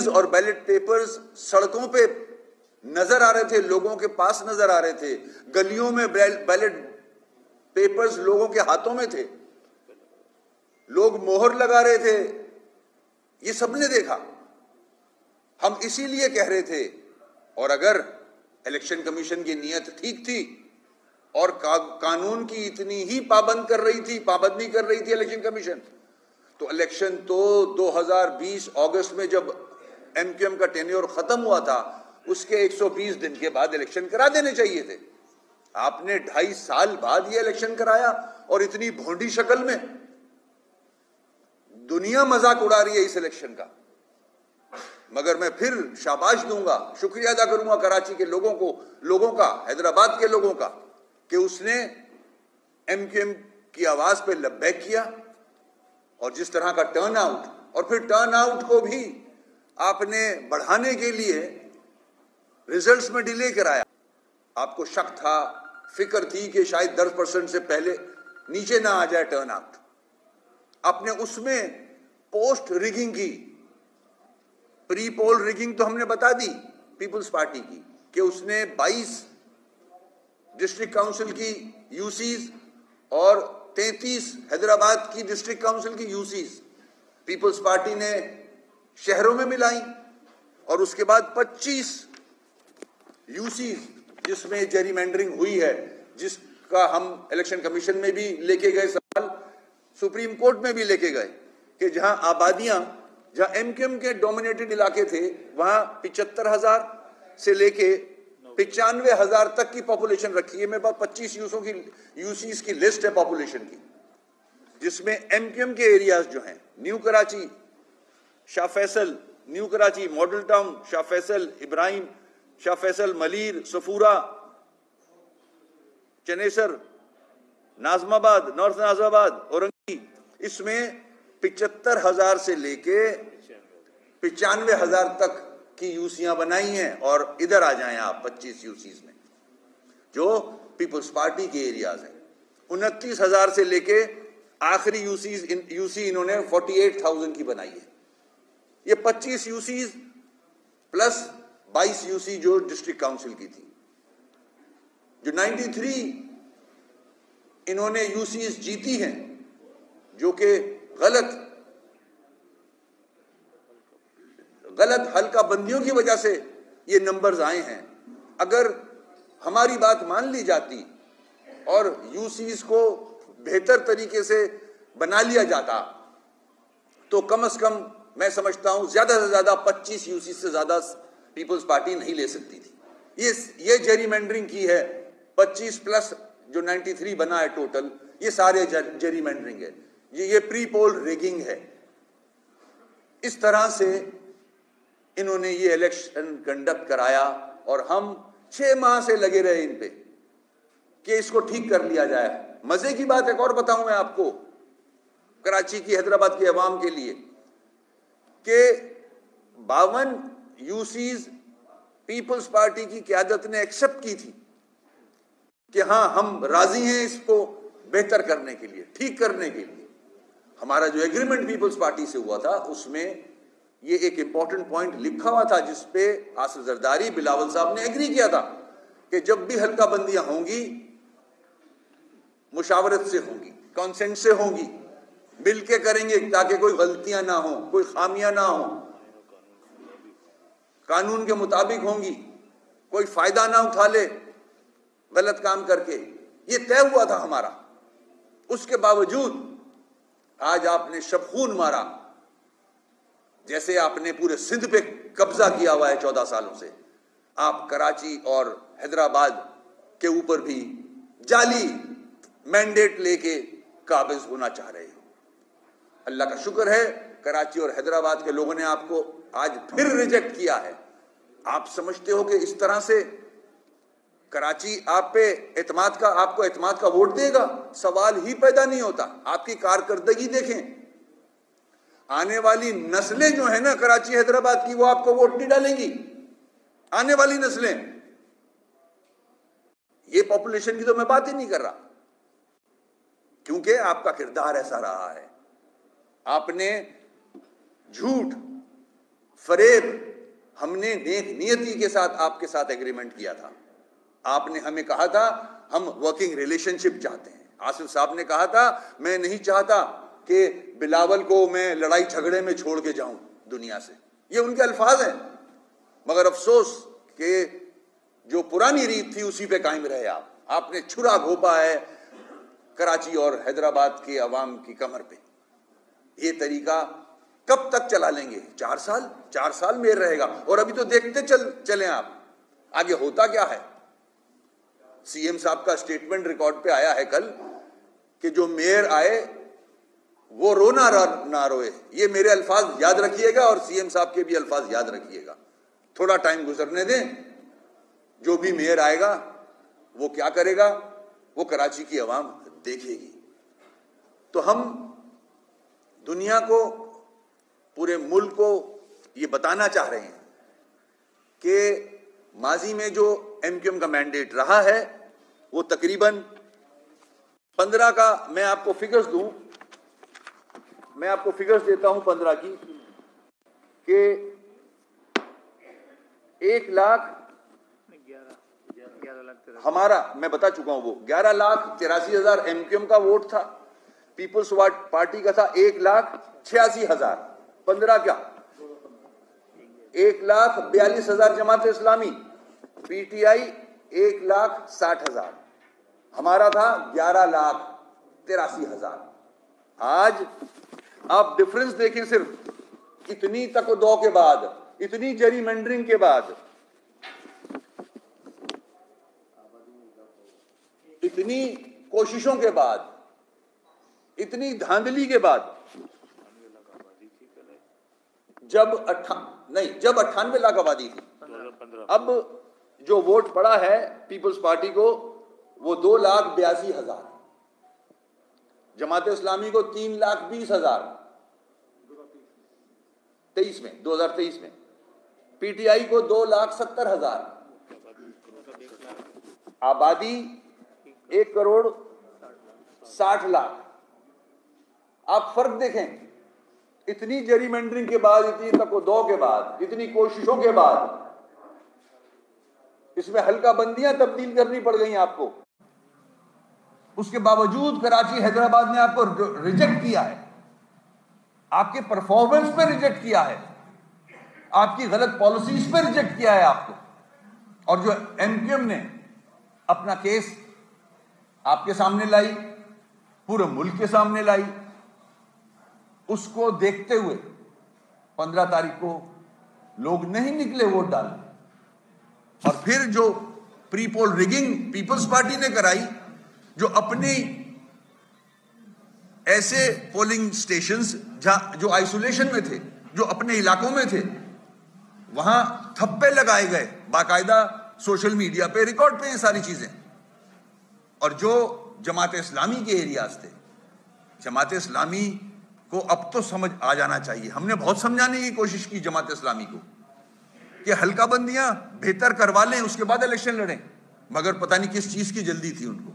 Boxes और ballot papers सड़कों पे नजर आ रहे थे, लोगों के पास नजर आ रहे थे, गलियों में बैलेट पेपर्स लोगों के हाथों में थे, लोग मोहर लगा रहे थे, ये सबने देखा। हम इसीलिए कह रहे थे, और अगर इलेक्शन कमीशन की नीयत ठीक थी और कानून की इतनी ही पाबंदी कर रही थी इलेक्शन कमीशन, तो इलेक्शन तो 2020 अगस्त में जब एमक्यूएम का टेन्योर खत्म हुआ था, उसके 120 दिन के बाद इलेक्शन करा देने चाहिए थे। आपने 2.5 साल बाद ये इलेक्शन कराया, और इतनी भोंडी शक्ल में। दुनिया मजाक उड़ा रही है इस इलेक्शन का, मगर मैं फिर शाबाश दूंगा, शुक्रिया अदा करूंगा कराची के लोगों का, हैदराबाद के लोगों का, कि उसने एमक्यूएम की आवाज पे लब्बैक किया। और जिस तरह का टर्न आउट, और फिर टर्न आउट को भी आपने बढ़ाने के लिए रिजल्ट्स में डिले कराया। आपको शक था, फिक्र थी कि शायद 10% से पहले नीचे ना आ जाए टर्न आउट। आपने उसमें पोस्ट रिगिंग की, प्री पोल रिगिंग तो हमने बता दी पीपुल्स पार्टी की, कि उसने 22 डिस्ट्रिक्ट काउंसिल की यूसीज और 33 हैदराबाद की डिस्ट्रिक्ट काउंसिल की यूसीज पीपुल्स पार्टी ने शहरों में मिलाई, और उसके बाद 25 यूसीज जिसमें जेरीमैंडरिंग हुई है, जिसका हम इलेक्शन कमीशन में भी लेके गए सवाल, सुप्रीम कोर्ट में भी लेके गए, कि जहां आबादियां, जहां एमक्यूएम के डोमिनेटेड इलाके थे, वहां 75,000 से लेके 95,000 तक की पॉपुलेशन रखी है। मेरे पास 25 यूसीज की लिस्ट है पॉपुलेशन की, जिसमें एमक्यूएम के एरियाज जो हैं, new Karachi, Shah Faisal, new Karachi, model town, Shah Faisal, Ibrahim, Shah Faisal, Malir, Safura, Chanesar, Najmabad, north Najmabad, Orangi, इसमें 75,000 से लेके 95,000 तक की यूसियां बनाई हैं। और इधर आ जाएं आप 25 यूसीज में जो पीपुल्स पार्टी के एरियाज हैं, 29,000 से लेके आखिरी यूसी इन्होंने 48,000 की बनाई है। ये 25 यूसीज प्लस 22 यूसी जो डिस्ट्रिक्ट काउंसिल की थी। जो 93 इन्होंने यूसीज जीती हैं, जो कि गलत हल्का बंदियों की वजह से ये नंबर्स आए हैं। अगर हमारी बात मान ली जाती और यूसीज को बेहतर तरीके से बना लिया जाता, तो कम से कम मैं समझता हूं ज्यादा से ज्यादा 25 यूसी से ज्यादा पीपल्स पार्टी नहीं ले सकती थी। ये जेरीमैंडरिंग की है, 25 प्लस जो 93 बना है टोटल, ये सारे जेरीमैंडरिंग है, ये प्री पोल रिगिंग है। इस तरह से इन्होंने ये इलेक्शन कंडक्ट कराया, और हम 6 माह से लगे रहे इन पे कि इसको ठीक कर लिया जाए। मजे की बात एक और बताऊं मैं आपको, कराची की, हैदराबाद के अवाम के लिए, कि 52 यूसीज पीपल्स पार्टी की क़यादत ने एक्सेप्ट की थी कि हाँ, हम राजी हैं इसको बेहतर करने के लिए, ठीक करने के लिए। हमारा जो एग्रीमेंट पीपल्स पार्टी से हुआ था, उसमें ये एक इंपॉर्टेंट पॉइंट लिखा हुआ था, जिसपे आसिफ जरदारी, बिलावल साहब ने एग्री किया था कि जब भी हल्का बंदियां होंगी, मुशावरत से होंगी, कंसेंट से होंगी, मिल के करेंगे, ताकि कोई गलतियां ना हो, कोई खामियां ना हो, कानून के मुताबिक होंगी, कोई फायदा ना उठा ले गलत काम करके। ये तय हुआ था हमारा। उसके बावजूद आज आपने शबखून मारा, जैसे आपने पूरे सिंध पे कब्जा किया हुआ है 14 सालों से। आप कराची और हैदराबाद के ऊपर भी जाली मैंडेट लेके काबिज होना चाह रहे हो। अल्लाह का शुक्र है, कराची और हैदराबाद के लोगों ने आपको आज फिर रिजेक्ट किया है। आप समझते हो कि इस तरह से कराची आप पे आपको एतमाद का वोट देगा? सवाल ही पैदा नहीं होता। आपकी कारकर्दगी देखें, आने वाली नस्लें जो है ना कराची हैदराबाद की, वो आपको वोट नहीं डालेंगी। आने वाली नस्लें, ये पॉपुलेशन की तो मैं बात ही नहीं कर रहा, क्योंकि आपका किरदार ऐसा रहा है। आपने झूठ, फरेब हमने नेक नियति के साथ आपके साथ एग्रीमेंट किया था। आपने हमें कहा था हम वर्किंग रिलेशनशिप चाहते हैं। आसिफ साहब ने कहा था मैं नहीं चाहता कि बिलावल को मैं लड़ाई झगड़े में छोड़ के जाऊं दुनिया से, ये उनके अल्फाज हैं। मगर अफसोस कि जो पुरानी रीत थी उसी पे कायम रहे आपने छुरा घोपा है कराची और हैदराबाद के अवाम की कमर पे। ये तरीका कब तक चला लेंगे? 4 साल मेयर रहेगा। और अभी तो देखते चले आप आगे होता क्या है। सीएम साहब का स्टेटमेंट रिकॉर्ड पे आया है कल कि जो मेयर आए वो रोना ना रोए। ये मेरे अल्फाज याद रखिएगा और सीएम साहब के भी अल्फाज याद रखिएगा। थोड़ा टाइम गुजरने दें, जो भी मेयर आएगा वो क्या करेगा वो कराची की आवाम देखेगी। तो हम दुनिया को, पूरे मुल्क को ये बताना चाह रहे हैं कि माजी में जो एमक्यूएम का मैंडेट रहा है वो तकरीबन 15 का, मैं आपको फिगर्स दूं, मैं आपको फिगर्स देता हूं 15 की, कि 1 लाख हमारा, मैं बता चुका हूं, वो 11,83,000 एमक्यूएम का वोट था। पीपुल्स पार्टी का था 1,86,000। 15 क्या 1,42,000 जमात इस्लामी, पीटीआई 1,60,000, हमारा था 11,83,000। आज आप डिफरेंस देखें, सिर्फ इतनी तकदौ के बाद, इतनी जरीमेंडरिंग के बाद, इतनी कोशिशों के बाद, इतनी धांधली के बाद, जब 98 लाख आबादी थी, अब जो वोट पड़ा है पीपल्स पार्टी को वो 2,82,000, जमात इस्लामी को 3,20,000 2023 में, पीटीआई को 2,70,000, आबादी 1,60,00,000। आप फर्क देखें, इतनी जरीमेंडरिंग के बाद, इतनी तकदौ के बाद, इतनी कोशिशों के बाद, इसमें हल्का बंदियां तब्दील करनी पड़ गई आपको। उसके बावजूद कराची हैदराबाद ने आपको रिजेक्ट किया है, आपके परफॉर्मेंस पे रिजेक्ट किया है, आपकी गलत पॉलिसीज पे रिजेक्ट किया है आपको। और जो एमक्यूएम ने अपना केस आपके सामने लाई, पूरे मुल्क के सामने लाई, उसको देखते हुए 15 तारीख को लोग नहीं निकले वोट डालने। और फिर जो pre poll rigging Peoples Party ने कराई, जो अपने ऐसे पोलिंग स्टेशंस जो आइसोलेशन में थे, जो अपने इलाकों में थे, वहां थप्पे लगाए गए, बाकायदा सोशल मीडिया पे रिकॉर्ड पे ये सारी चीजें। और जो जमात इस्लामी के एरियाज थे, जमात इस्लामी को अब तो समझ आ जाना चाहिए। हमने बहुत समझाने की कोशिश की जमात इस्लामी को कि हल्का बंदियां बेहतर करवा लें, उसके बाद इलेक्शन लड़ें, मगर पता नहीं किस चीज की जल्दी थी उनको।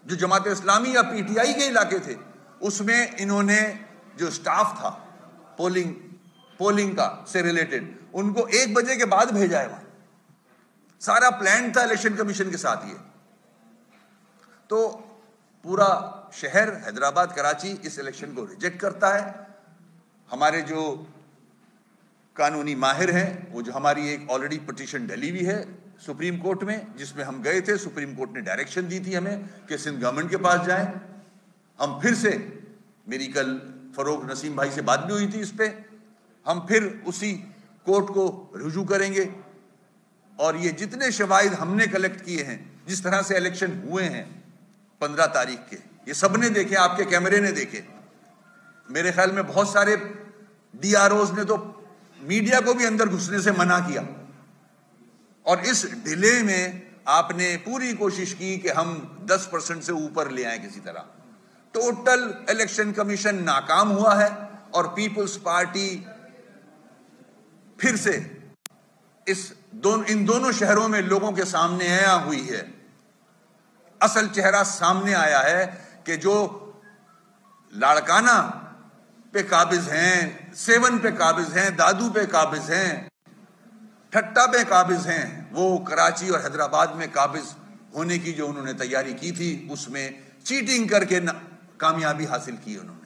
जो जमात इस्लामी या पीटीआई के इलाके थे उसमें इन्होंने जो स्टाफ था पोलिंग का से रिलेटेड, उनको 1 बजे के बाद भेजा है। वहां सारा प्लान था इलेक्शन कमीशन के साथ। ये तो पूरा शहर हैदराबाद, कराची इस इलेक्शन को रिजेक्ट करता है। हमारे जो कानूनी माहिर हैं, वो जो हमारी एक ऑलरेडी पिटीशन डली हुई है सुप्रीम कोर्ट में, जिसमें हम गए थे, सुप्रीम कोर्ट ने डायरेक्शन दी थी हमें कि सिंध गवर्नमेंट के पास जाएं। हम फिर से, मेरी कल फरोग नसीम भाई से बात भी हुई थी इस पे, हम फिर उसी कोर्ट को रुजू करेंगे। और ये जितने शवाहिद हमने कलेक्ट किए हैं, जिस तरह से इलेक्शन हुए हैं 15 तारीख के, ये सबने देखे, आपके कैमरे ने देखे। मेरे ख्याल में बहुत सारे डीआरओज ने तो मीडिया को भी अंदर घुसने से मना किया। और इस डिले में आपने पूरी कोशिश की कि हम 10% से ऊपर ले आए किसी तरह। टोटल इलेक्शन कमीशन नाकाम हुआ है और पीपल्स पार्टी फिर से इन दोनों शहरों में लोगों के सामने आया हुई है। असल चेहरा सामने आया है कि जो लाड़काना पे काबिज हैं, सेवन पे काबिज हैं, दादू पे काबिज हैं, ठट्टा पे काबिज हैं। वो कराची और हैदराबाद में काबिज होने की जो उन्होंने तैयारी की थी, उसमें चीटिंग करके कामयाबी हासिल की उन्होंने।